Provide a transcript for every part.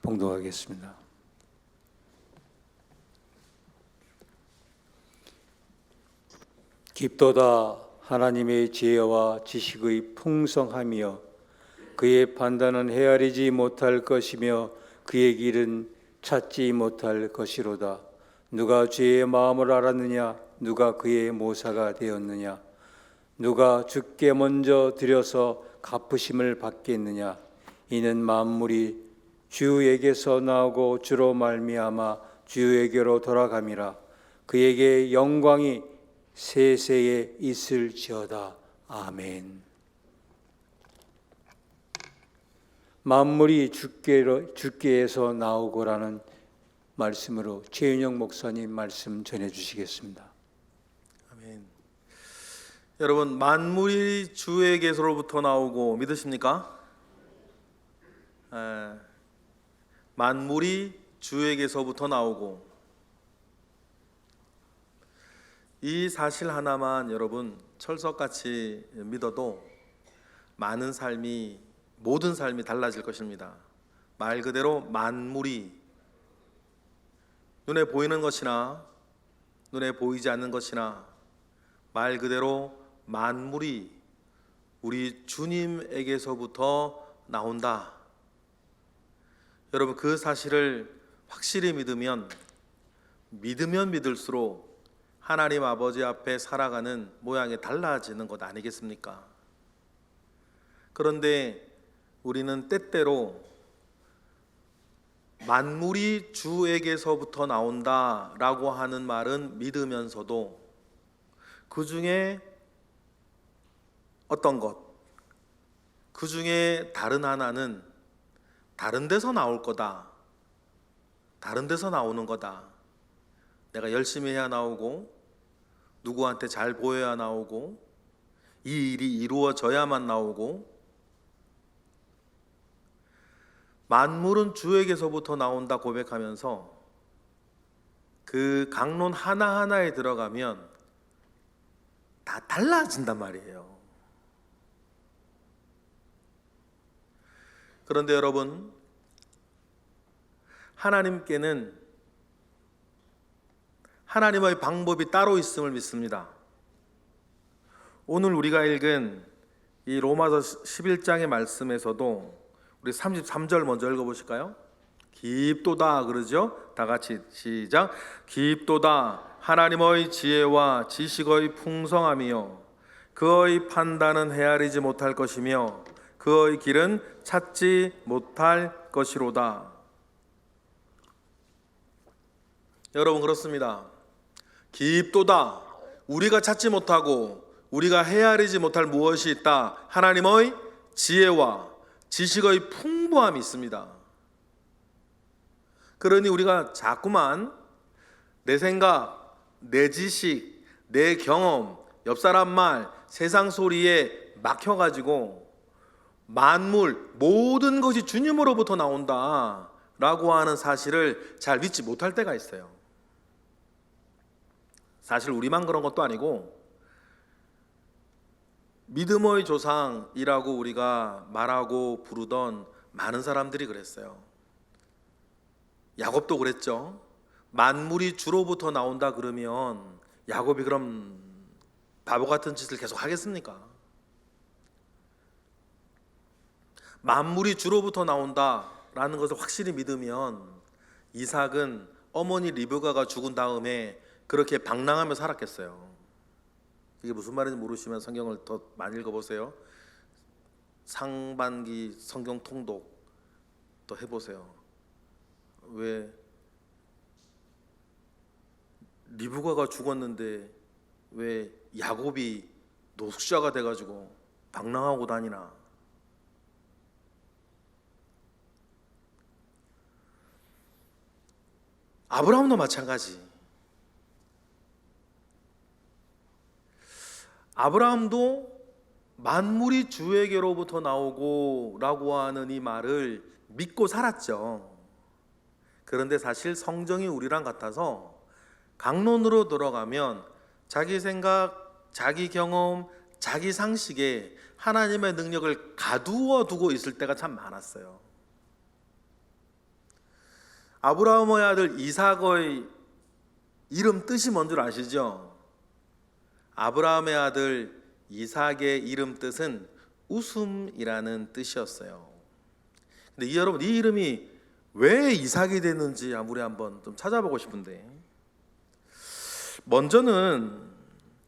봉독하겠습니다. 깊도다 하나님의 지혜와 지식의 풍성함이여 그의 판단은 헤아리지 못할 것이며 그의 길은 찾지 못할 것이로다. 누가 죄의 마음을 알았느냐? 누가 그의 모사가 되었느냐? 누가 주께 먼저 드려서 갚으심을 받겠느냐? 이는 만물이 주에게서 나오고 주로 말미암아 주에게로 돌아감이라. 그에게 영광이 세세에 있을지어다. 아멘. 만물이 주께에서 나오고라는 말씀으로 최윤영 목사님 말씀 전해주시겠습니다. 아멘. 여러분, 만물이 주에게서로부터 나오고 믿으십니까? 만물이 주에게서부터 나오고, 이 사실 하나만 여러분 철석같이 믿어도 모든 삶이 달라질 것입니다. 말 그대로 만물이, 눈에 보이는 것이나 눈에 보이지 않는 것이나 말 그대로 만물이 우리 주님에게서부터 나온다. 여러분, 그 사실을 확실히 믿으면 믿을수록 하나님 아버지 앞에 살아가는 모양이 달라지는 것 아니겠습니까? 그런데 우리는 때때로 만물이 주에게서부터 나온다라고 하는 말은 믿으면서도 그 중에 어떤 것, 그 중에 다른 하나는 다른 데서 나올 거다, 다른 데서 나오는 거다, 내가 열심히 해야 나오고 누구한테 잘 보여야 나오고 이 일이 이루어져야만 나오고, 만물은 주에게서부터 나온다 고백하면서 그 강론 하나하나에 들어가면 다 달라진단 말이에요. 그런데 여러분, 하나님께는 하나님의 방법이 따로 있음을 믿습니다. 오늘 우리가 읽은 이 로마서 11장의 말씀에서도 우리 33절 먼저 읽어보실까요? 깊도다 그러죠? 다 같이 시작. 깊도다 하나님의 지혜와 지식의 풍성함이요 그의 판단은 헤아리지 못할 것이며 그의 길은 찾지 못할 것이로다. 여러분, 그렇습니다. 깊도다, 우리가 찾지 못하고 우리가 헤아리지 못할 무엇이 있다. 하나님의 지혜와 지식의 풍부함이 있습니다. 그러니 우리가 자꾸만 내 생각, 내 지식, 내 경험, 옆 사람 말, 세상 소리에 막혀가지고 만물, 모든 것이 주님으로부터 나온다 라고 하는 사실을 잘 믿지 못할 때가 있어요. 사실 우리만 그런 것도 아니고 믿음의 조상이라고 우리가 말하고 부르던 많은 사람들이 그랬어요. 야곱도 그랬죠. 만물이 주로부터 나온다 그러면 야곱이 그럼 바보 같은 짓을 계속 하겠습니까? 만물이 주로부터 나온다라는 것을 확실히 믿으면 이삭은 어머니 리브가가 죽은 다음에 그렇게 방랑하며 살았겠어요. 이게 무슨 말인지 모르시면 성경을 더 많이 읽어보세요. 상반기 성경 통독 또 해보세요. 왜 리브가가 죽었는데 왜 야곱이 노숙자가 돼가지고 방랑하고 다니나? 아브라함도 마찬가지. 아브라함도 만물이 주에게로부터 나오고 라고 하는 이 말을 믿고 살았죠. 그런데 사실 성정이 우리랑 같아서 강론으로 들어가면 자기 생각, 자기 경험, 자기 상식에 하나님의 능력을 가두어 두고 있을 때가 참 많았어요. 아브라함의 아들 이삭의 이름 뜻이 뭔 줄 아시죠? 아브라함의 아들 이삭의 이름 뜻은 웃음이라는 뜻이었어요. 근데 여러분, 이 이름이 왜 이삭이 됐는지 우리 한번 좀 찾아보고 싶은데, 먼저는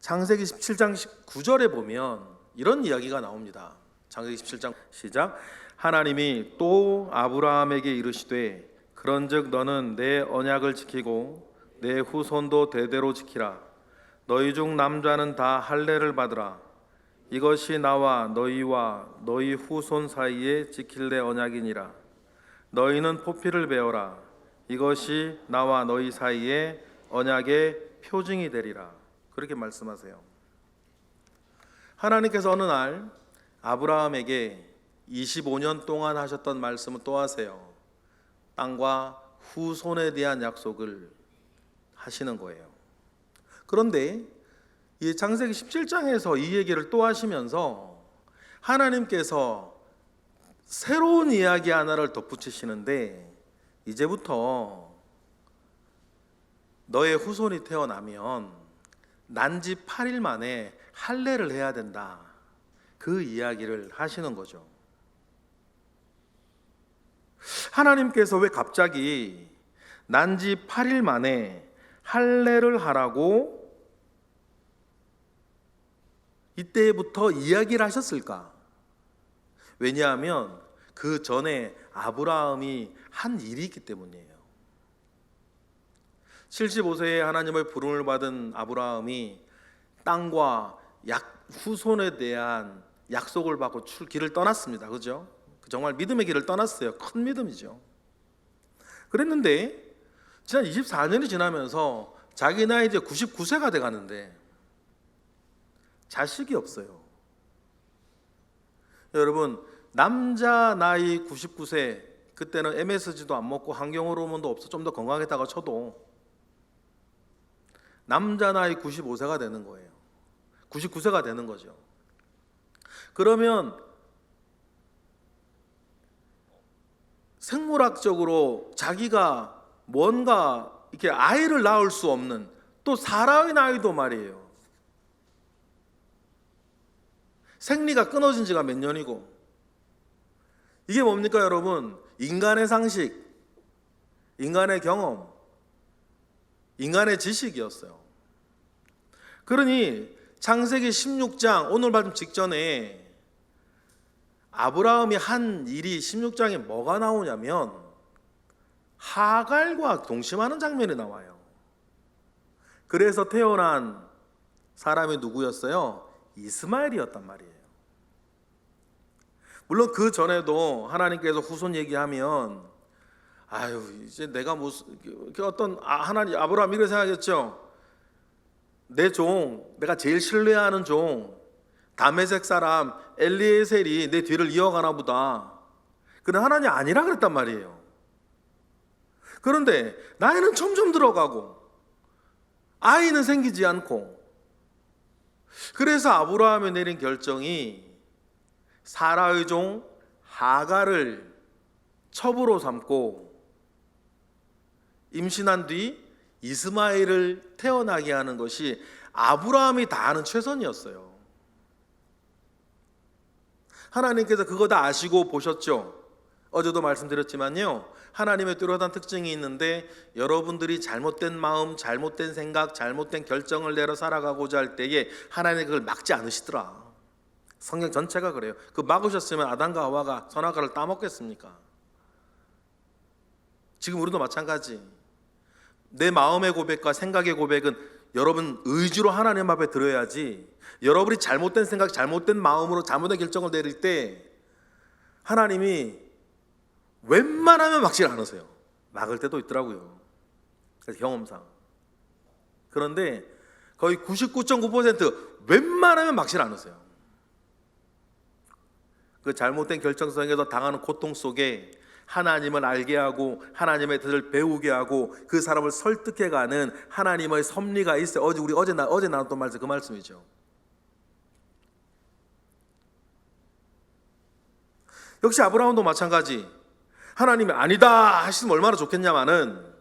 창세기 17장 19절에 보면 이런 이야기가 나옵니다. 창세기 17장 시작. 하나님이 또 아브라함에게 이르시되 그런즉 너는 내 언약을 지키고 내 후손도 대대로 지키라. 너희 중 남자는 다 할례를 받으라. 이것이 나와 너희와 너희 후손 사이에 지킬 내 언약이니라. 너희는 포피를 베어라. 이것이 나와 너희 사이에 언약의 표징이 되리라. 그렇게 말씀하세요. 하나님께서 어느 날 아브라함에게 25년 동안 하셨던 말씀을 또 하세요. 땅과 후손에 대한 약속을 하시는 거예요. 그런데 이 창세기 17장에서 이 얘기를 또 하시면서 하나님께서 새로운 이야기 하나를 덧붙이시는데, 이제부터 너의 후손이 태어나면 난지 8일 만에 할례를 해야 된다. 그 이야기를 하시는 거죠. 하나님께서 왜 갑자기 난지 8일 만에 할례를 하라고 이때부터 이야기를 하셨을까? 왜냐하면 그 전에 아브라함이 한 일이 있기 때문이에요. 75세에 하나님의 부름을 받은 아브라함이 땅과 후손에 대한 약속을 받고 길을 떠났습니다. 그죠? 정말 믿음의 길을 떠났어요. 큰 믿음이죠. 그랬는데 지난 24년이 지나면서 자기 나이 이제 99세가 돼 가는데 자식이 없어요. 여러분, 남자 나이 99세, 그때는 MSG도 안 먹고 환경 호르몬도 없어 좀 더 건강했다가 쳐도 남자 나이 95세가 되는 거예요. 99세가 되는 거죠. 그러면 생물학적으로 자기가 뭔가 이렇게 아이를 낳을 수 없는, 또 사라의 나이도 말이에요. 생리가 끊어진 지가 몇 년이고, 이게 뭡니까 여러분? 인간의 상식, 인간의 경험, 인간의 지식이었어요. 그러니 창세기 16장 오늘 말씀 직전에 아브라함이 한 일이 16장에 뭐가 나오냐면 하갈과 동침하는 장면이 나와요. 그래서 태어난 사람이 누구였어요? 이스마엘이었단 말이에요. 물론 그 전에도 하나님께서 후손 얘기하면 이제 내가 무슨 어떤 하나님 아브라함 이렇게 생각했죠. 내 종, 내가 제일 신뢰하는 종 다메섹 사람 엘리에셀이 내 뒤를 이어가나 보다. 그런데 하나님 아니라 그랬단 말이에요. 그런데 나이는 점점 들어가고 아이는 생기지 않고, 그래서 아브라함이 내린 결정이 사라의 종 하갈을 첩으로 삼고 임신한 뒤 이스마엘을 태어나게 하는 것이 아브라함이 다 하는 최선이었어요. 하나님께서 그거 다 아시고 보셨죠. 어제도 말씀드렸지만요, 하나님의 뚜렷한 특징이 있는데 여러분들이 잘못된 마음, 잘못된 생각, 잘못된 결정을 내려 살아가고자 할 때에 하나님이 그걸 막지 않으시더라. 성경 전체가 그래요. 그 막으셨으면 아담과 하와가 선악과를 따먹겠습니까? 지금 우리도 마찬가지. 내 마음의 고백과 생각의 고백은 여러분 의지로 하나님 앞에 드려야지, 여러분이 잘못된 생각, 잘못된 마음으로 잘못된 결정을 내릴 때 하나님이 웬만하면 막질 않으세요. 막을 때도 있더라고요. 그래서 경험상. 그런데 거의 99.9% 웬만하면 막질 않으세요. 그 잘못된 결정 속에서 당하는 고통 속에 하나님을 알게 하고 하나님의 뜻을 배우게 하고 그 사람을 설득해가는 하나님의 섭리가 있어요. 어제 나눴던 말씀, 그 말씀이죠. 역시 아브라함도 마찬가지. 하나님이 아니다 하시면 얼마나 좋겠냐마는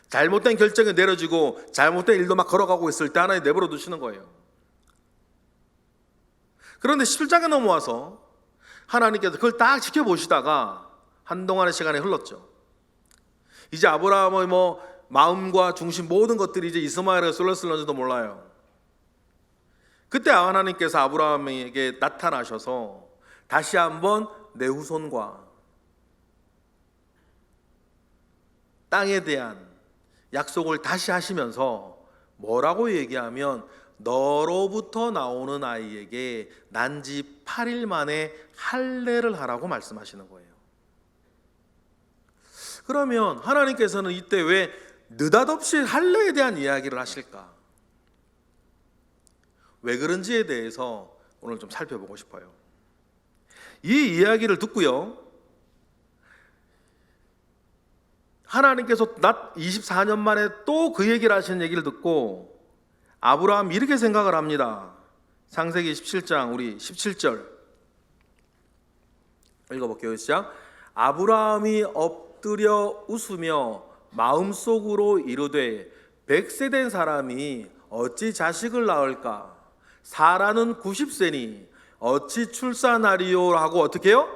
잘못된 결정이 내려지고 잘못된 일도 막 걸어가고 있을 때 하나님 내버려 두시는 거예요. 그런데 17장에 넘어와서 하나님께서 그걸 딱 지켜보시다가 한동안의 시간이 흘렀죠. 이제 아브라함의 마음과 중심 모든 것들이 이제 이스마엘에게 쏠렸을는지도 몰라요. 그때 하나님께서 아브라함에게 나타나셔서 다시 한번 내 후손과 땅에 대한 약속을 다시 하시면서 뭐라고 얘기하면 너로부터 나오는 아이에게 난지 8일 만에 할례를 하라고 말씀하시는 거예요. 그러면 하나님께서는 이때 왜 느닷없이 할례에 대한 이야기를 하실까? 왜 그런지에 대해서 오늘 좀 살펴보고 싶어요. 이 이야기를 듣고요, 하나님께서 낮 24년 만에 또 그 얘기를 하시는 얘기를 듣고 아브라함이 이렇게 생각을 합니다. 창세기 17장 우리 17절 읽어볼게요. 시작. 아브라함이 엎드려 웃으며 마음속으로 이르되 100세 된 사람이 어찌 자식을 낳을까? 사라는 90세니 어찌 출산하리요? 하고 어떻게 해요?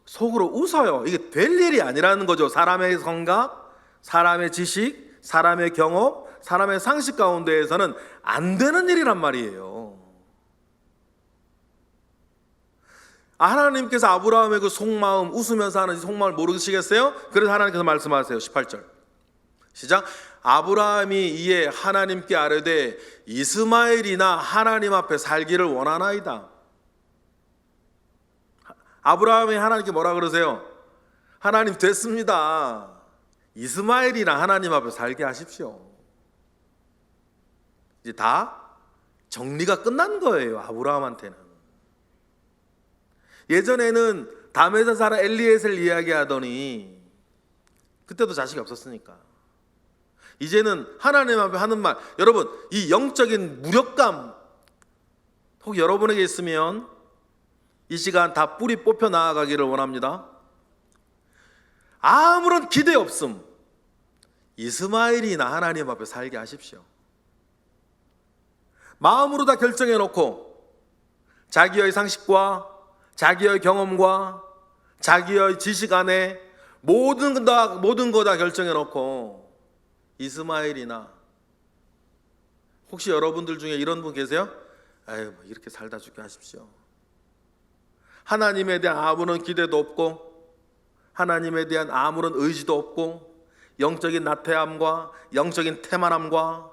속으로 웃어요. 이게 될 일이 아니라는 거죠. 사람의 생각, 사람의 지식, 사람의 경험, 사람의 상식 가운데에서는 안 되는 일이란 말이에요. 하나님께서 아브라함의 그 속마음, 웃으면서 하는 속마음을 모르시겠어요? 그래서 하나님께서 말씀하세요. 18절 시작. 아브라함이 이에 하나님께 아뢰되 이스마엘이나 하나님 앞에 살기를 원하나이다. 아브라함이 하나님께 뭐라 그러세요? 하나님 됐습니다. 이스마엘이나 하나님 앞에 살게 하십시오. 이제 다 정리가 끝난 거예요. 아브라함한테는. 예전에는 담에서 살아 엘리에셀 이야기하더니 그때도 자식이 없었으니까 이제는 하나님 앞에 하는 말, 여러분 이 영적인 무력감 혹 여러분에게 있으면 이 시간 다 뿌리 뽑혀 나아가기를 원합니다. 아무런 기대 없음, 이스마엘이나 하나님 앞에 살게 하십시오. 마음으로 다 결정해 놓고 자기의 상식과 자기의 경험과 자기의 지식 안에 모든 거 다 결정해 놓고 이스마엘이나, 혹시 여러분들 중에 이런 분 계세요? 아유, 뭐 이렇게 살다 죽게 하십시오. 하나님에 대한 아무런 기대도 없고 하나님에 대한 아무런 의지도 없고 영적인 나태함과 영적인 태만함과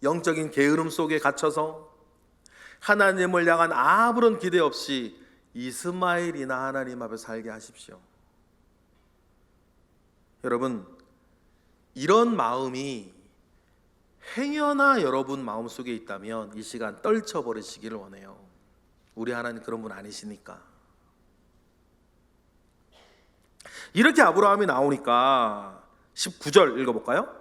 영적인 게으름 속에 갇혀서 하나님을 향한 아무런 기대 없이 이스마엘이나 하나님 앞에 살게 하십시오. 여러분, 이런 마음이 행여나 여러분 마음속에 있다면 이 시간 떨쳐버리시기를 원해요. 우리 하나님 그런 분 아니시니까. 이렇게 아브라함이 나오니까 19절 읽어볼까요?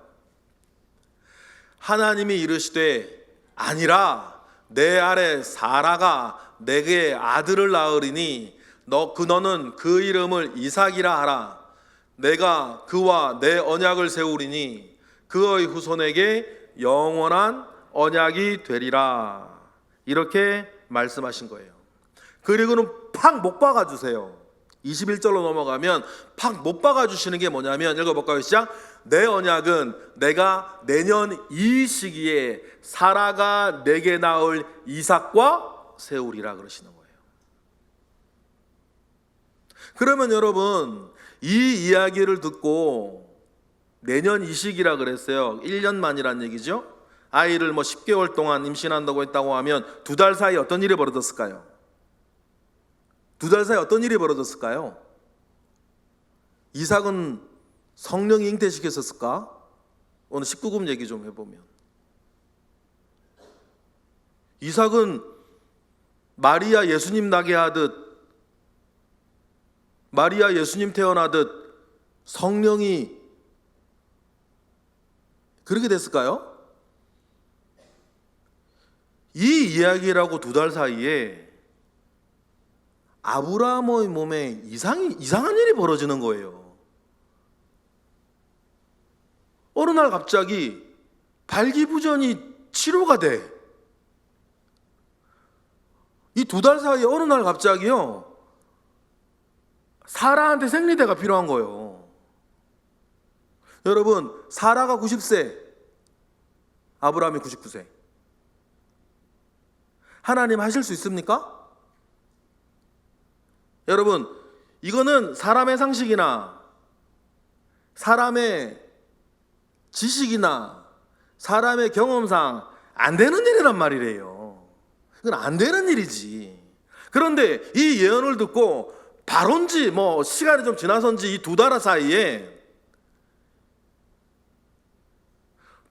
하나님이 이르시되 아니라 내 아래 사라가 내게 아들을 낳으리니 너는 그 이름을 이삭이라 하라. 내가 그와 내 언약을 세우리니 그의 후손에게 영원한 언약이 되리라. 이렇게 말씀하신 거예요. 그리고는 팍 못 박아주세요. 21절로 넘어가면 팍 못 박아주시는 게 뭐냐면, 읽어볼까요? 시작. 내 언약은 내가 내년 이 시기에 사라가 내게 낳을 이삭과 세우리라 그러시는 거예요. 그러면 여러분, 이 이야기를 듣고 내년 이 시기라 그랬어요. 1년 만이란 얘기죠. 아이를 10개월 동안 임신한다고 했다고 하면 2달 사이 어떤 일이 벌어졌을까요? 2달 사이 어떤 일이 벌어졌을까요? 이삭은 성령이 잉태시켰었을까? 오늘 19금 얘기 좀 해보면 이삭은 마리아 예수님 나게 하듯, 마리아 예수님 태어나듯 성령이 그렇게 됐을까요? 이 이야기라고 2달 사이에 아브라함의 몸에 이상한 일이 벌어지는 거예요. 어느 날 갑자기 발기부전이 치료가 돼. 이 2달 사이에 어느 날 갑자기요, 사라한테 생리대가 필요한 거예요. 여러분, 사라가 90세, 아브라함이 99세. 하나님 하실 수 있습니까? 여러분, 이거는 사람의 상식이나 사람의 지식이나 사람의 경험상 안 되는 일이란 말이래요. 이건 안 되는 일이지. 그런데 이 예언을 듣고 바론지 시간이 좀 지나선지 이 2달 사이에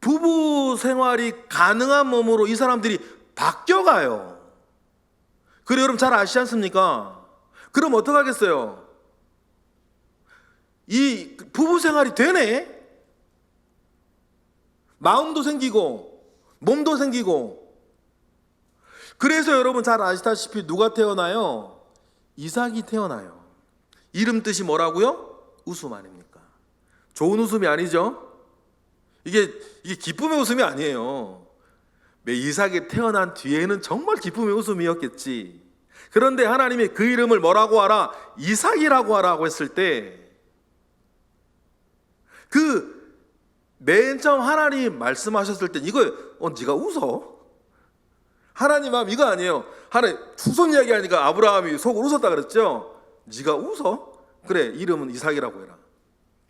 부부 생활이 가능한 몸으로 이 사람들이 바뀌어가요. 그리고 여러분 잘 아시지 않습니까? 그럼 어떡하겠어요? 이 부부 생활이 되네? 마음도 생기고 몸도 생기고. 그래서 여러분 잘 아시다시피 누가 태어나요? 이삭이 태어나요. 이름 뜻이 뭐라고요? 웃음 아닙니까? 좋은 웃음이 아니죠? 이게 기쁨의 웃음이 아니에요. 이삭이 태어난 뒤에는 정말 기쁨의 웃음이었겠지. 그런데 하나님이 그 이름을 뭐라고 하라? 이삭이라고 하라고 했을 때, 그 맨 처음 하나님 말씀하셨을 때 이거 네가 웃어? 하나님 마음 이거 아니에요. 하나님 후손 이야기하니까 아브라함이 속으로 웃었다 그랬죠. 네가 웃어? 그래, 이름은 이삭이라고 해라.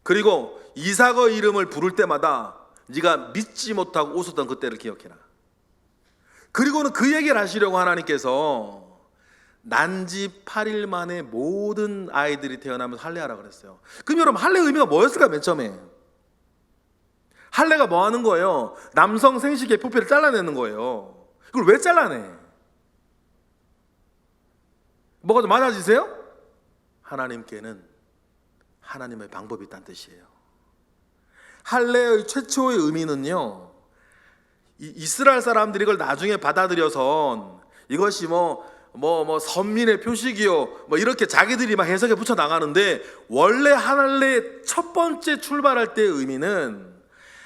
그리고 이삭의 이름을 부를 때마다 네가 믿지 못하고 웃었던 그때를 기억해라. 그리고는 그 얘기를 하시려고 하나님께서 난지 8일 만에 모든 아이들이 태어나면서 할례하라 그랬어요. 그럼 여러분, 할례 의미가 뭐였을까? 맨 처음에 할례가 뭐 하는 거예요? 남성 생식의 표피를 잘라내는 거예요. 그걸 왜 잘라내? 뭐가 좀 맞아지세요? 하나님께는 하나님의 방법이 있다는 뜻이에요. 할례의 최초의 의미는요, 이스라엘 사람들이 이걸 나중에 받아들여서 이것이 선민의 표식이요 이렇게 자기들이 막 해석에 붙여 나가는데, 원래 할례의 첫 번째 출발할 때의 의미는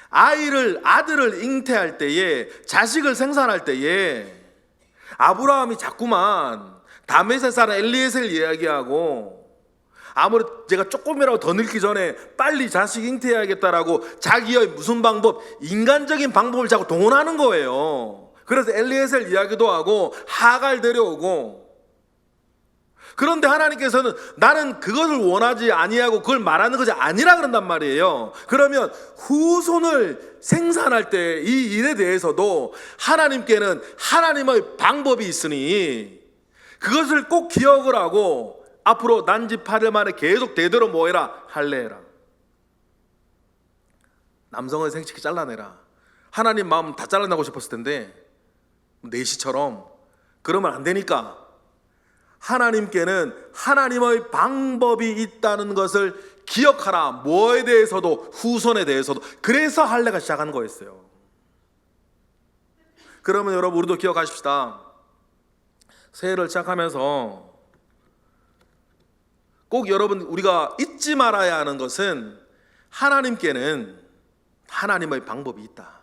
아들을 잉태할 때에, 자식을 생산할 때에 아브라함이 자꾸만 다메섹 사람 엘리에셀 이야기하고, 아무래도 제가 조금이라도 더 늙기 전에 빨리 자식 잉태해야겠다라고 자기의 무슨 방법, 인간적인 방법을 자꾸 동원하는 거예요. 그래서 엘리에셀 이야기도 하고 하갈 데려오고. 그런데 하나님께서는 나는 그것을 원하지 아니하고 그걸 말하는 것이 아니라 그런단 말이에요. 그러면 후손을 생산할 때 이 일에 대해서도 하나님께는 하나님의 방법이 있으니 그것을 꼭 기억을 하고 앞으로 난지 8일 만에 계속 대대로 뭐해라? 할례해라. 남성의 생식기 잘라내라. 하나님 마음 다 잘라내고 싶었을 텐데 내시처럼 그러면 안 되니까 하나님께는 하나님의 방법이 있다는 것을 기억하라. 뭐에 대해서도, 후손에 대해서도. 그래서 할례가 시작한 거였어요. 그러면 여러분, 우리도 기억하십시다. 새해를 시작하면서 꼭 여러분, 우리가 잊지 말아야 하는 것은 하나님께는 하나님의 방법이 있다.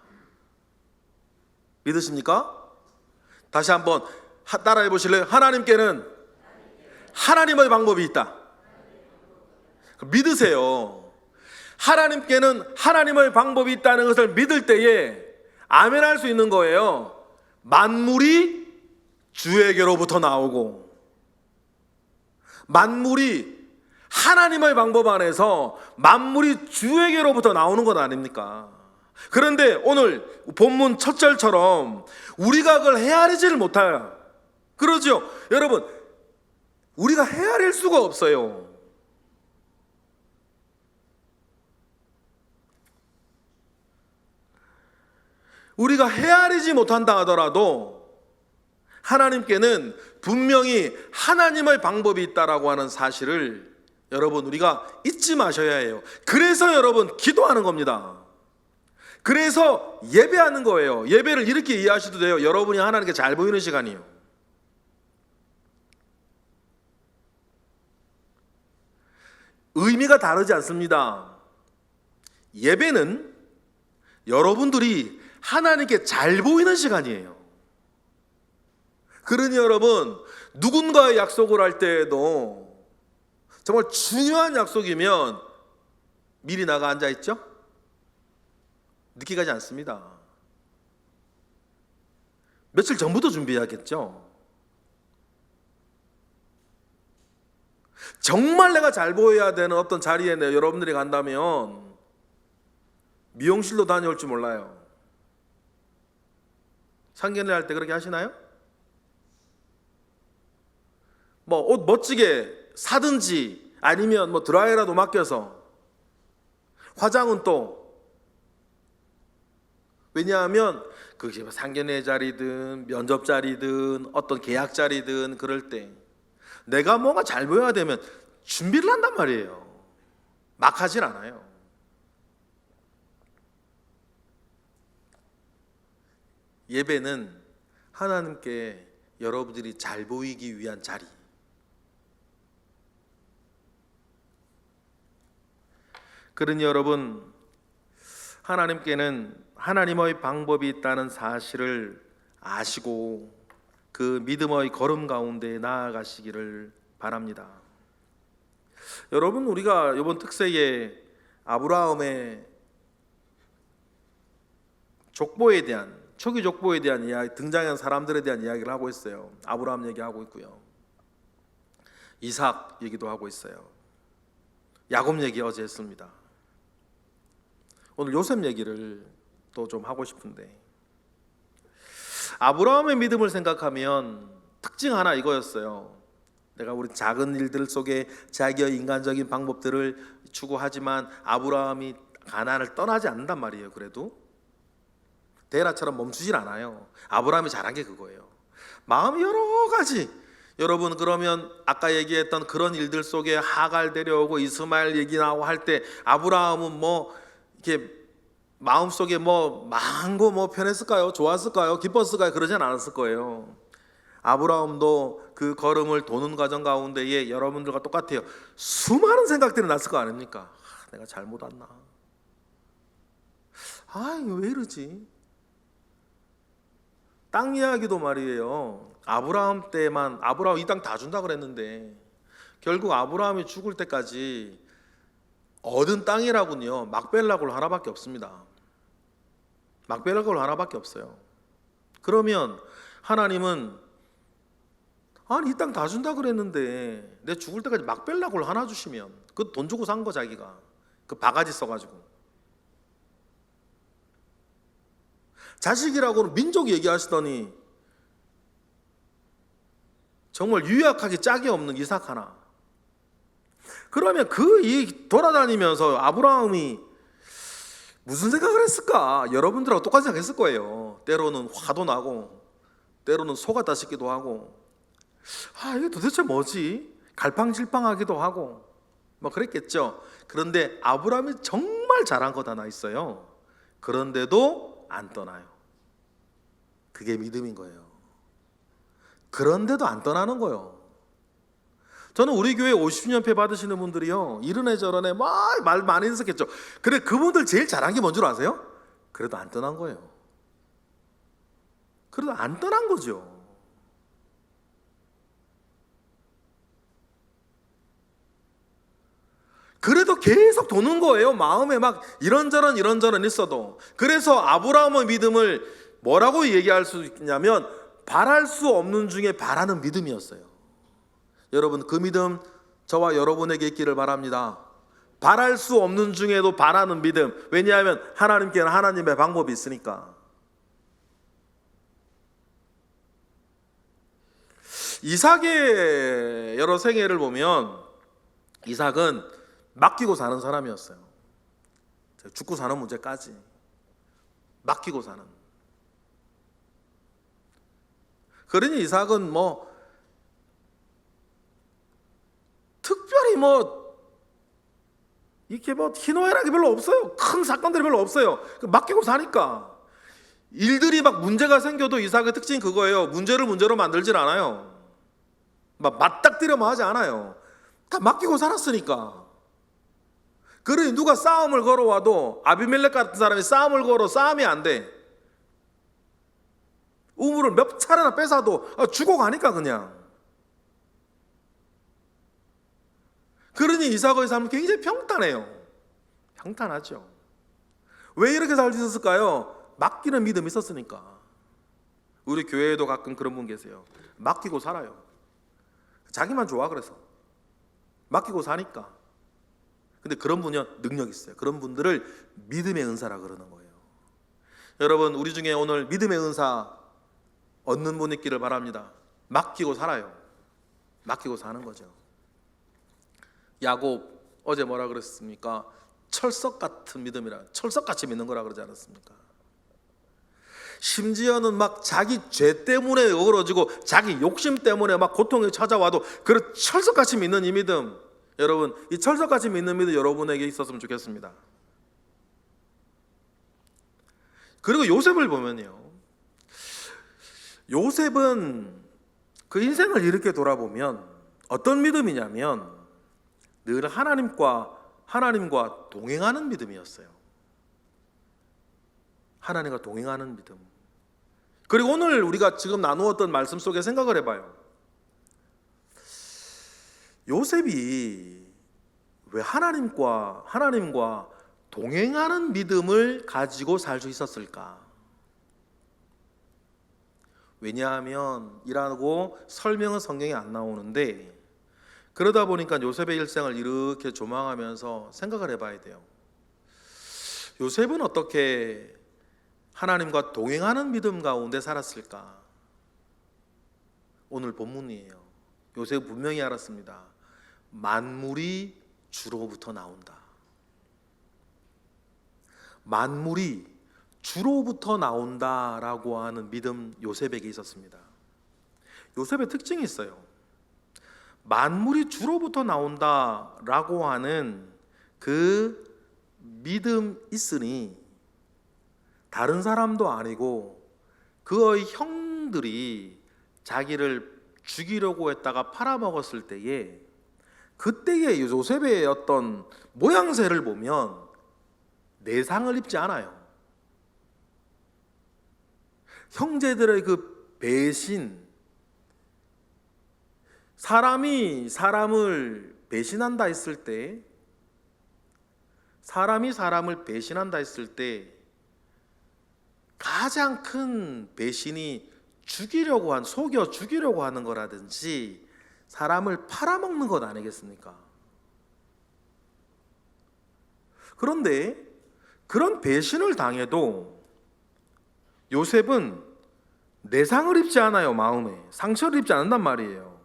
믿으십니까? 다시 한번 따라해 보실래요? 하나님께는 하나님의 방법이 있다. 믿으세요. 하나님께는 하나님의 방법이 있다는 것을 믿을 때에 아멘할 수 있는 거예요. 만물이 주에게로부터 나오고, 만물이 하나님의 방법 안에서 만물이 주에게로부터 나오는 것 아닙니까? 그런데 오늘 본문 첫 절처럼 우리가 그걸 헤아리지를 못해요. 그러죠? 여러분, 우리가 헤아릴 수가 없어요. 우리가 헤아리지 못한다 하더라도 하나님께는 분명히 하나님의 방법이 있다라고 하는 사실을 여러분, 우리가 잊지 마셔야 해요. 그래서 여러분, 기도하는 겁니다. 그래서 예배하는 거예요. 예배를 이렇게 이해하셔도 돼요. 여러분이 하나님께 잘 보이는 시간이에요. 의미가 다르지 않습니다. 예배는 여러분들이 하나님께 잘 보이는 시간이에요. 그러니 여러분, 누군가의 약속을 할 때에도 정말 중요한 약속이면 미리 나가 앉아 있죠? 늦게 가지 않습니다. 며칠 전부터 준비해야겠죠? 정말 내가 잘 보여야 되는 어떤 자리에 여러분들이 간다면 미용실도 다녀올 줄 몰라요. 상견례 할 때 그렇게 하시나요? 뭐 옷 멋지게 사든지 아니면 뭐 드라이라도 맡겨서, 화장은 또, 왜냐하면 그게 상견례 자리든 면접 자리든 어떤 계약 자리든 그럴 때 내가 뭔가 잘 보여야 되면 준비를 한단 말이에요. 막 하질 않아요. 예배는 하나님께 여러분들이 잘 보이기 위한 자리. 그러니 여러분, 하나님께는 하나님의 방법이 있다는 사실을 아시고 그 믿음의 걸음 가운데 나아가시기를 바랍니다. 여러분, 우리가 이번 특세에 아브라함의 족보에 대한, 초기 족보에 대한 이야기, 등장한 사람들에 대한 이야기를 하고 있어요. 아브라함 얘기하고 있고요, 이삭 얘기도 하고 있어요. 야곱 얘기 어제 했습니다. 오늘 요셉 얘기를 또 좀 하고 싶은데, 아브라함의 믿음을 생각하면 특징 하나 이거였어요. 내가 우리 작은 일들 속에 자기의 인간적인 방법들을 추구하지만 아브라함이 가나안을 떠나지 않는단 말이에요. 그래도 데라처럼 멈추질 않아요. 아브라함이 잘한 게 그거예요. 마음이 여러 가지. 여러분, 그러면 아까 얘기했던 그런 일들 속에 하갈 데려오고 이스마엘 얘기 나오고 할 때 아브라함은 뭐 이렇게 마음속에 뭐 망한 거 뭐 편했을까요? 좋았을까요? 기뻤을까요? 그러진 않았을 거예요. 아브라함도 그 걸음을 도는 과정 가운데에 여러분들과 똑같아요. 수많은 생각들이 났을 거 아닙니까? 내가 잘못 왔나? 이거 왜 이러지? 땅 이야기도 말이에요. 아브라함 때만, 아브라함 이 땅 다 준다 그랬는데 결국 아브라함이 죽을 때까지 얻은 땅이라군요, 막벨라 골 하나밖에 없습니다. 막벨라 골 하나밖에 없어요. 그러면 하나님은 아니 이 땅 다 준다 그랬는데 내 죽을 때까지 막벨라 골 하나 주시면, 그 돈 주고 산 거 자기가 그 바가지 써가지고, 자식이라고는 민족 얘기하시더니 정말 유약하게 짝이 없는 이삭 하나. 그러면 이 돌아다니면서 아브라함이 무슨 생각을 했을까? 여러분들하고 똑같이 생각했을 거예요. 때로는 화도 나고 때로는 속았다 싶기도 하고, 이게 도대체 뭐지? 갈팡질팡하기도 하고 뭐 그랬겠죠. 그런데 아브라함이 정말 잘한 것 하나 있어요. 그런데도 안 떠나요. 그게 믿음인 거예요. 그런데도 안 떠나는 거예요. 저는 우리 교회 50년패 받으시는 분들이요, 이러네 저러네 막 말 많이 했었겠죠. 그래, 그분들 제일 잘한 게 뭔 줄 아세요? 그래도 안 떠난 거예요. 그래도 안 떠난 거죠. 그래도 계속 도는 거예요. 마음에 막 이런저런 있어도. 그래서 아브라함의 믿음을 뭐라고 얘기할 수 있냐면 바랄 수 없는 중에 바라는 믿음이었어요. 여러분, 그 믿음 저와 여러분에게 있기를 바랍니다. 바랄 수 없는 중에도 바라는 믿음. 왜냐하면 하나님께는 하나님의 방법이 있으니까. 이삭의 여러 생애를 보면 이삭은 맡기고 사는 사람이었어요. 죽고 사는 문제까지 맡기고 사는. 그러니 이삭은 뭐 특별히 이렇게 희노애락이 별로 없어요. 큰 사건들이 별로 없어요. 맡기고 사니까. 일들이 막 문제가 생겨도 이삭의 특징이 그거예요. 문제를 문제로 만들질 않아요. 막 맞닥뜨려만 하지 않아요. 다 맡기고 살았으니까. 그러니 누가 싸움을 걸어와도 아비멜렉 같은 사람이 싸움을 걸어 싸움이 안 돼. 우물을 몇 차례나 뺏어도 죽어가니까 그냥. 그러니 이삭의 삶은 굉장히 평탄해요. 평탄하죠. 왜 이렇게 살 수 있었을까요? 맡기는 믿음이 있었으니까. 우리 교회에도 가끔 그런 분 계세요. 맡기고 살아요. 자기만 좋아 그래서 맡기고 사니까. 근데 그런 분이 능력 있어요. 그런 분들을 믿음의 은사라 그러는 거예요. 여러분, 우리 중에 오늘 믿음의 은사 얻는 분 있기를 바랍니다. 맡기고 살아요. 맡기고 사는 거죠. 야곱 어제 뭐라 그랬습니까? 철석 같은 믿음이라, 철석같이 믿는 거라 그러지 않았습니까? 심지어는 막 자기 죄 때문에 어그러지고 자기 욕심 때문에 막 고통이 찾아와도 그런 철석같이 믿는 이 믿음, 여러분, 이 철석같이 믿는 믿음 여러분에게 있었으면 좋겠습니다. 그리고 요셉을 보면요, 요셉은 그 인생을 이렇게 돌아보면 어떤 믿음이냐면 늘 하나님과 동행하는 믿음이었어요. 하나님과 동행하는 믿음. 그리고 오늘 우리가 지금 나누었던 말씀 속에 생각을 해봐요. 요셉이 왜 하나님과 동행하는 믿음을 가지고 살 수 있었을까? 왜냐하면 이라고 설명은 성경에 안 나오는데, 그러다 보니까 요셉의 일생을 이렇게 조망하면서 생각을 해봐야 돼요. 요셉은 어떻게 하나님과 동행하는 믿음 가운데 살았을까? 오늘 본문이에요. 요셉은 분명히 알았습니다. 만물이 주로부터 나온다. 만물이 주로부터 나온다라고 하는 믿음 요셉에게 있었습니다. 요셉의 특징이 있어요. 만물이 주로부터 나온다라고 하는 그 믿음 있으니 다른 사람도 아니고 그의 형들이 자기를 죽이려고 했다가 팔아먹었을 때에, 그때의 요셉의 어떤 모양새를 보면 내상을 입지 않아요. 형제들의 그 배신, 사람이 사람을 배신한다 했을 때, 사람이 사람을 배신한다 했을 때 가장 큰 배신이 속여 죽이려고 하는 거라든지 사람을 팔아먹는 것 아니겠습니까? 그런데 그런 배신을 당해도 요셉은 내상을 입지 않아요. 마음에 상처를 입지 않는단 말이에요.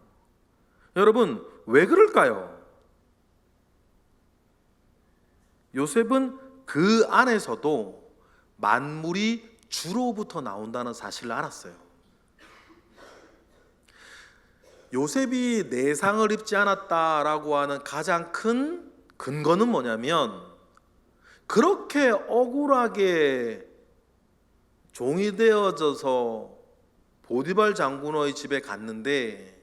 여러분, 왜 그럴까요? 요셉은 그 안에서도 만물이 주로부터 나온다는 사실을 알았어요. 요셉이 내상을 입지 않았다라고 하는 가장 큰 근거는 뭐냐면, 그렇게 억울하게 종이 되어져서 보디발 장군의 집에 갔는데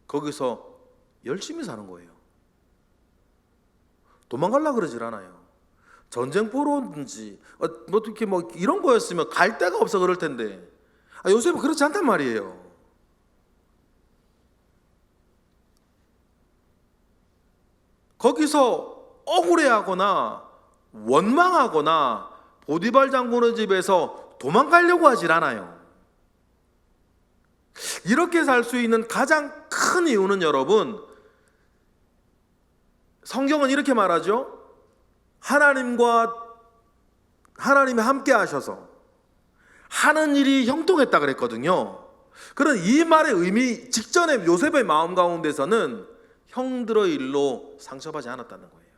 거기서 열심히 사는 거예요. 도망가려고 그러질 않아요. 전쟁포로든지 어떻게 뭐 이런 거였으면 갈 데가 없어 그럴 텐데, 요셉은 그렇지 않단 말이에요. 거기서 억울해하거나 원망하거나 보디발 장군의 집에서 도망가려고 하질 않아요. 이렇게 살 수 있는 가장 큰 이유는, 여러분, 성경은 이렇게 말하죠. 하나님이 함께 하셔서 하는 일이 형통했다 그랬거든요. 그런 이 말의 의미 직전에 요셉의 마음 가운데서는 형들의 일로 상처받지 않았다는 거예요.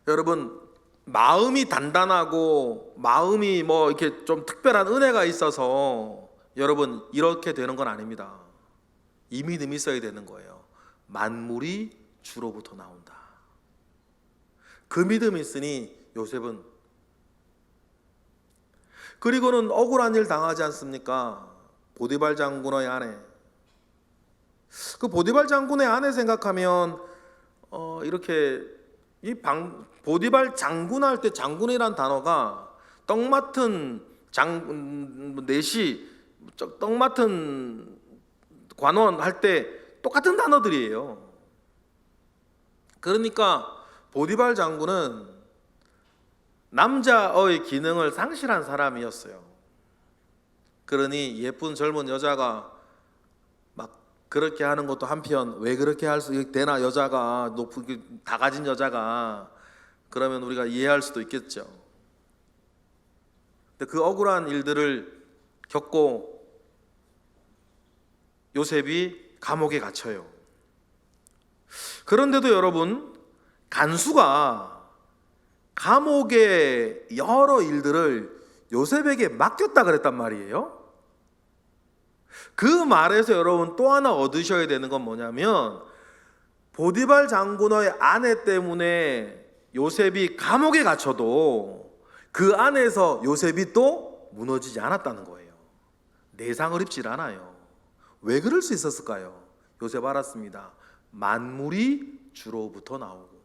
여러분, 마음이 단단하고 마음이 뭐 이렇게 좀 특별한 은혜가 있어서 여러분 이렇게 되는 건 아닙니다. 이 믿음이 있어야 되는 거예요. 만물이 주로부터 나온다. 그 믿음이 있으니 요셉은, 그리고는 억울한 일 당하지 않습니까? 보디발 장군의 아내, 그 보디발 장군의 아내 생각하면 이렇게 보디발 장군 할 때 장군이란 단어가 떡 맡은 내시 떡 맡은 관원 할 때 똑같은 단어들이에요. 그러니까 보디발 장군은 남자의 기능을 상실한 사람이었어요. 그러니 예쁜 젊은 여자가 막 그렇게 하는 것도 한편 왜 그렇게 할 수 되나, 여자가 높은 다 가진 여자가, 그러면 우리가 이해할 수도 있겠죠. 근데 그 억울한 일들을 겪고 요셉이 감옥에 갇혀요. 그런데도 여러분, 간수가 감옥의 여러 일들을 요셉에게 맡겼다 그랬단 말이에요. 그 말에서 여러분 또 하나 얻으셔야 되는 건 뭐냐면, 보디발 장군의 아내 때문에 요셉이 감옥에 갇혀도 그 안에서 요셉이 또 무너지지 않았다는 거예요. 내상을 입질 않아요. 왜 그럴 수 있었을까요? 요셉 알았습니다. 만물이 주로부터 나오고.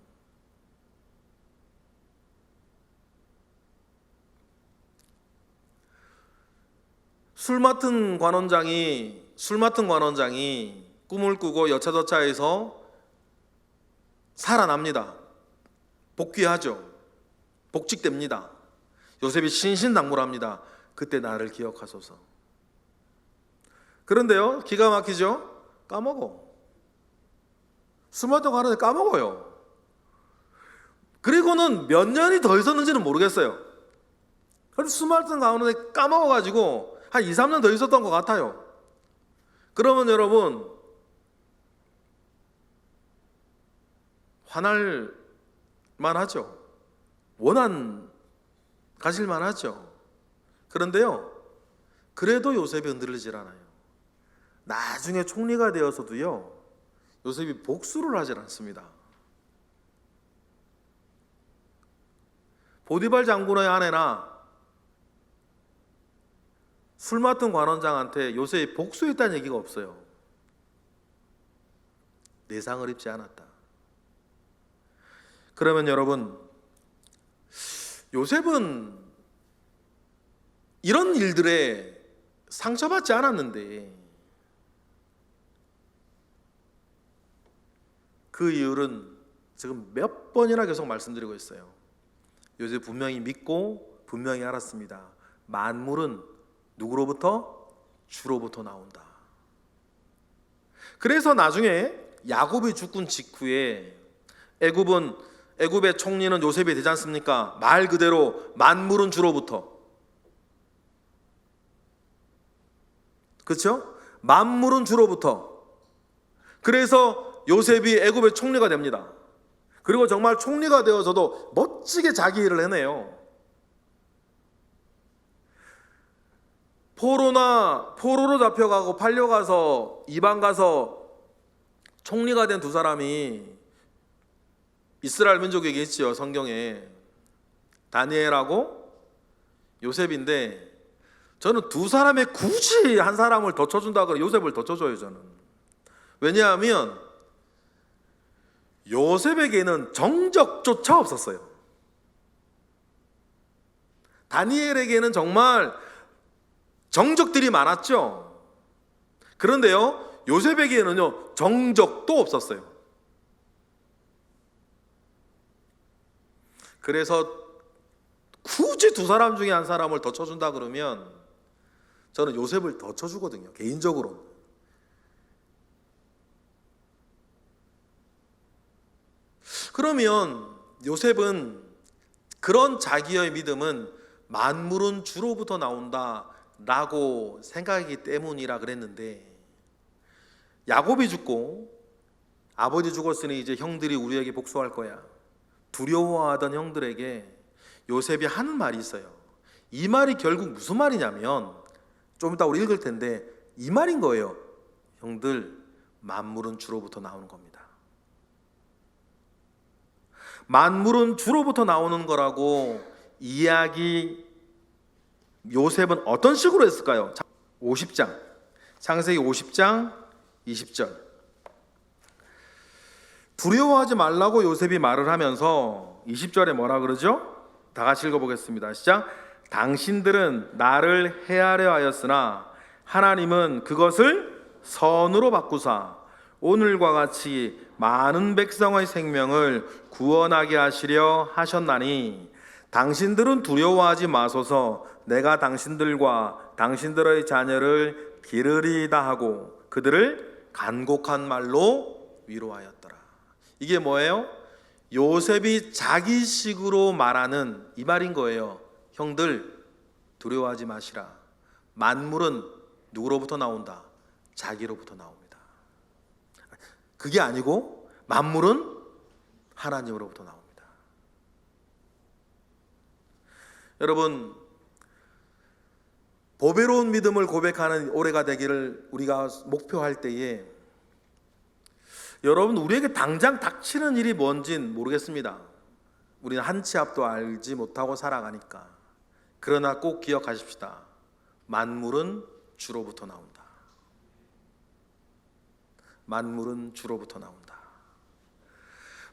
술 맡은 관원장이 꿈을 꾸고 여차저차해서 살아납니다. 복귀하죠. 복직됩니다. 요셉이 신신당부합니다. 그때 나를 기억하소서. 그런데요, 기가 막히죠? 까먹어. 술 맡은 관원이 까먹어요. 그리고는 몇 년이 더 있었는지는 모르겠어요. 그래서 술 맡은 관원이 까먹어가지고 한 2, 3년 더 있었던 것 같아요. 그러면 여러분, 화날 만하죠. 원한 가실 만하죠. 그런데요, 그래도 요셉이 흔들리질 않아요. 나중에 총리가 되어서도요, 요셉이 복수를 하질 않습니다. 보디발 장군의 아내나 술 맡은 관원장한테 요셉이 복수했다는 얘기가 없어요. 내상을 입지 않았다. 그러면 여러분, 요셉은 이런 일들에 상처받지 않았는데, 그 이유는 지금 몇 번이나 계속 말씀드리고 있어요. 요셉 분명히 믿고 분명히 알았습니다. 만물은 누구로부터? 주로부터 나온다. 그래서 나중에 야곱이 죽은 직후에 애굽의 총리는 요셉이 되지 않습니까? 말 그대로 만물은 주로부터. 그렇죠? 만물은 주로부터. 그래서 요셉이 애굽의 총리가 됩니다. 그리고 정말 총리가 되어서도 멋지게 자기 일을 해내요. 포로로 잡혀가고 팔려가서 이방 가서 총리가 된 두 사람이 이스라엘 민족에게 있지요. 성경에 다니엘하고 요셉인데, 저는 두 사람에 굳이 한 사람을 더 쳐준다 그래 요셉을 더 쳐줘요. 저는. 왜냐하면 요셉에게는 정적조차 없었어요. 다니엘에게는 정말 정적들이 많았죠. 그런데요, 요셉에게는요, 정적도 없었어요. 그래서 굳이 두 사람 중에 한 사람을 더 쳐준다 그러면 저는 요셉을 더 쳐주거든요, 개인적으로. 그러면 요셉은 그런 자기의 믿음은 만물은 주로부터 나온다 라고 생각하기 때문이라 그랬는데, 야곱이 죽고 아버지 죽었으니 이제 형들이 우리에게 복수할 거야 두려워하던 형들에게 요셉이 하는 말이 있어요. 이 말이 결국 무슨 말이냐면, 좀 이따 우리 읽을 텐데 이 말인 거예요. 형들, 만물은 주로부터 나오는 겁니다. 만물은 주로부터 나오는 거라고 이야기 요셉은 어떤 식으로 했을까요? 50장, 창세기 50장 20절. 두려워하지 말라고 요셉이 말을 하면서 20절에 뭐라 그러죠? 다 같이 읽어보겠습니다. 시작. 당신들은 나를 해하려 하였으나 하나님은 그것을 선으로 바꾸사 오늘과 같이 많은 백성의 생명을 구원하게 하시려 하셨나니 당신들은 두려워하지 마소서. 내가 당신들과 당신들의 자녀를 기르리이다 하고 그들을 간곡한 말로 위로하였더라. 이게 뭐예요? 요셉이 자기식으로 말하는 이 말인 거예요. 형들 두려워하지 마시라. 만물은 누구로부터 나온다? 자기로부터 나옵니다. 그게 아니고 만물은 하나님으로부터 나옵니다. 여러분, 보배로운 믿음을 고백하는 올해가 되기를 우리가 목표할 때에 여러분, 우리에게 당장 닥치는 일이 뭔진 모르겠습니다. 우리는 한 치 앞도 알지 못하고 살아가니까. 그러나 꼭 기억하십시다. 만물은 주로부터 나온다. 만물은 주로부터 나온다.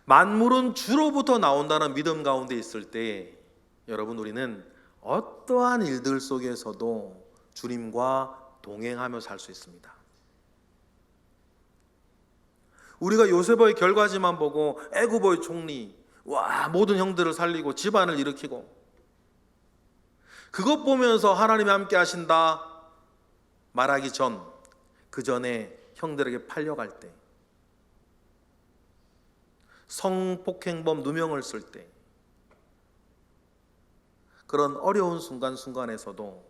만물은 주로부터 나온다는 믿음 가운데 있을 때 여러분, 우리는 어떠한 일들 속에서도 주님과 동행하며 살 수 있습니다. 우리가 요셉의 결과지만 보고 애굽의 총리, 와, 모든 형들을 살리고 집안을 일으키고 그것 보면서 하나님이 함께 하신다 말하기 전, 그 전에 형들에게 팔려갈 때, 성폭행범 누명을 쓸 때, 그런 어려운 순간순간에서도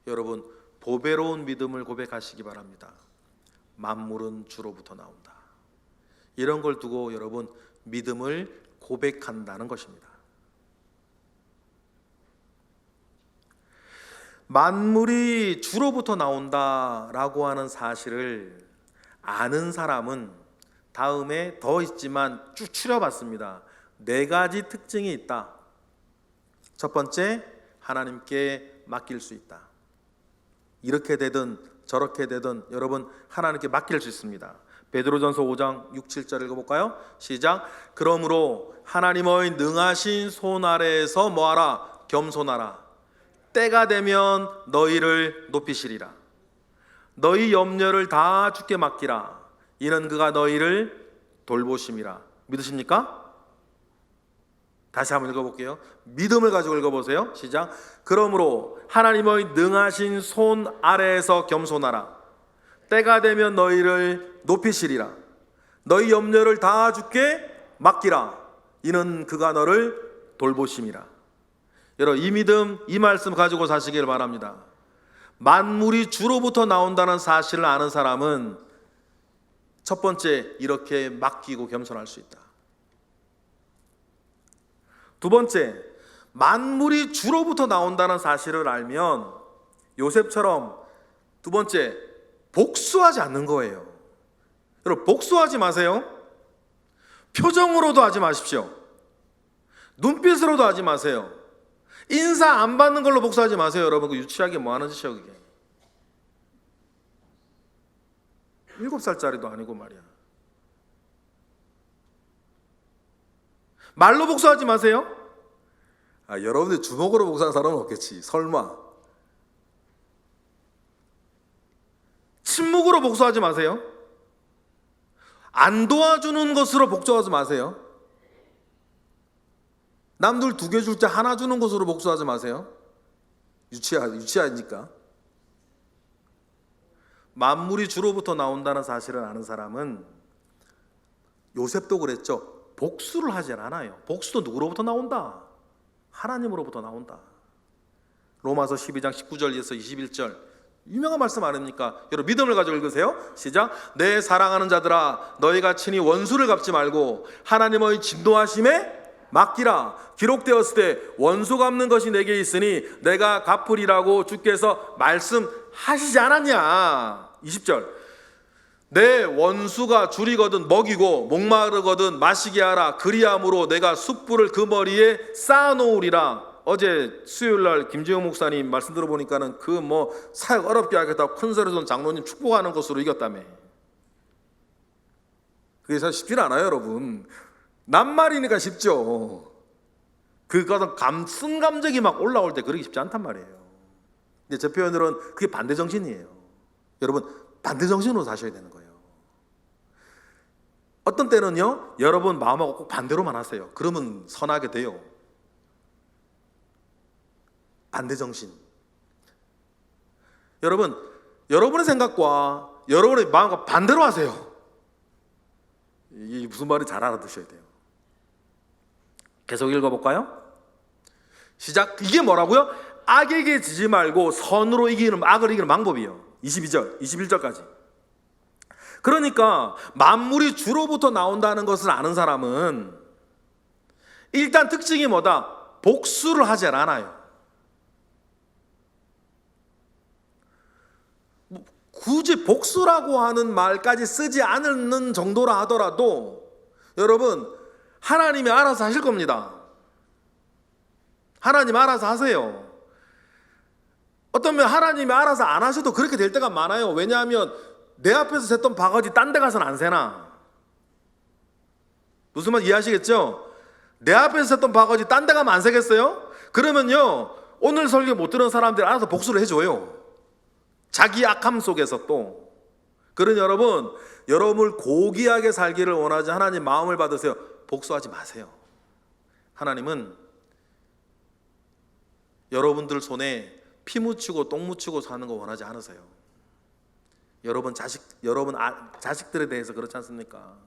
여러분 보배로운 믿음을 고백하시기 바랍니다. 만물은 주로부터 나온다. 이런 걸 두고 여러분 믿음을 고백한다는 것입니다. 만물이 주로부터 나온다라고 하는 사실을 아는 사람은 다음에 더 있지만 쭉 추려봤습니다. 4가지 특징이 있다. 첫 번째, 하나님께 맡길 수 있다. 이렇게 되든 저렇게 되든 여러분 하나님께 맡길 수 있습니다. 베드로전서 5장 6, 7절 읽어볼까요? 시작. 그러므로 하나님의 능하신 손 아래에서 뭐하라? 겸손하라. 때가 되면 너희를 높이시리라. 너희 염려를 다 주께 맡기라. 이는 그가 너희를 돌보심이라. 믿으십니까? 다시 한번 읽어볼게요. 믿음을 가지고 읽어보세요. 시작. 그러므로 하나님의 능하신 손 아래에서 겸손하라. 때가 되면 너희를 높이시리라. 너희 염려를 다 주께 맡기라. 이는 그가 너를 돌보심이라. 여러분, 이 믿음, 이 말씀 가지고 사시길 바랍니다. 만물이 주로부터 나온다는 사실을 아는 사람은 첫 번째, 이렇게 맡기고 겸손할 수 있다. 두 번째, 만물이 주로부터 나온다는 사실을 알면 요셉처럼 두 번째, 복수하지 않는 거예요. 여러분, 복수하지 마세요. 표정으로도 하지 마십시오. 눈빛으로도 하지 마세요. 인사 안 받는 걸로 복수하지 마세요. 여러분, 그 유치하게 뭐 하는 짓이에요 그게. 7살짜리도 아니고 말이야. 말로 복수하지 마세요. 여러분들 주먹으로 복수하는 사람은 없겠지. 설마. 침묵으로 복수하지 마세요. 안 도와주는 것으로 복수하지 마세요. 남들 2개 줄 때 하나 주는 것으로 복수하지 마세요. 유치하니까. 만물이 주로부터 나온다는 사실을 아는 사람은 요셉도 그랬죠. 복수를 하지 않아요. 복수도 누구로부터 나온다? 하나님으로부터 나온다. 로마서 12장 19절에서 21절 유명한 말씀 아닙니까? 여러분 믿음을 가지고 읽으세요. 시작. 내 사랑하는 자들아 너희가 친히 원수를 갚지 말고 하나님의 진노하심에 맡기라. 기록되었을 때 원수 갚는 것이 내게 있으니 내가 갚으리라고 주께서 말씀하시지 않았냐. 20절. 내 원수가 줄이거든 먹이고 목마르거든 마시게 하라. 그리함으로 내가 숯불을 그 머리에 쌓아놓으리라. 어제 수요일날 김재용 목사님 말씀 들어보니까는 그 뭐 사역 어렵게 하겠다고 큰 소리 던 장로님 축복하는 것으로 이겼다며. 그게 사실 쉽진 않아요, 여러분. 낱말이니까 쉽죠. 그거는 순감정이 막 올라올 때 그러기 쉽지 않단 말이에요. 근데 제 표현으로는 그게 반대 정신이에요. 여러분, 반대 정신으로 사셔야 되는 거예요. 어떤 때는요, 여러분 마음하고 꼭 반대로만 하세요. 그러면 선하게 돼요. 반대 정신. 여러분, 여러분의 생각과 여러분의 마음과 반대로 하세요. 이게 무슨 말인지 잘 알아두셔야 돼요. 계속 읽어볼까요? 시작. 이게 뭐라고요? 악에게 지지 말고 선으로 악을 이기는 방법이에요. 22절, 21절까지. 그러니까 만물이 주로부터 나온다는 것을 아는 사람은 일단 특징이 뭐다? 복수를 하지 않아요. 굳이 복수라고 하는 말까지 쓰지 않는 정도라 하더라도 여러분, 하나님이 알아서 하실 겁니다. 하나님 알아서 하세요. 어떤 면 하나님이 알아서 안 하셔도 그렇게 될 때가 많아요. 왜냐하면 내 앞에서 샜던 바가지 딴 데 가서는 안 새나. 무슨 말 이해하시겠죠? 내 앞에서 샜던 바가지 딴 데 가면 안 새겠어요? 그러면요, 오늘 설교 못 들은 사람들 알아서 복수를 해줘요. 자기 악함 속에서 또. 그러니 여러분을 고귀하게 살기를 원하지 하나님 마음을 받으세요. 복수하지 마세요. 하나님은 여러분들 손에 피 묻히고 똥 묻히고 사는 거 원하지 않으세요. 여러분 자식들에 대해서 그렇지 않습니까?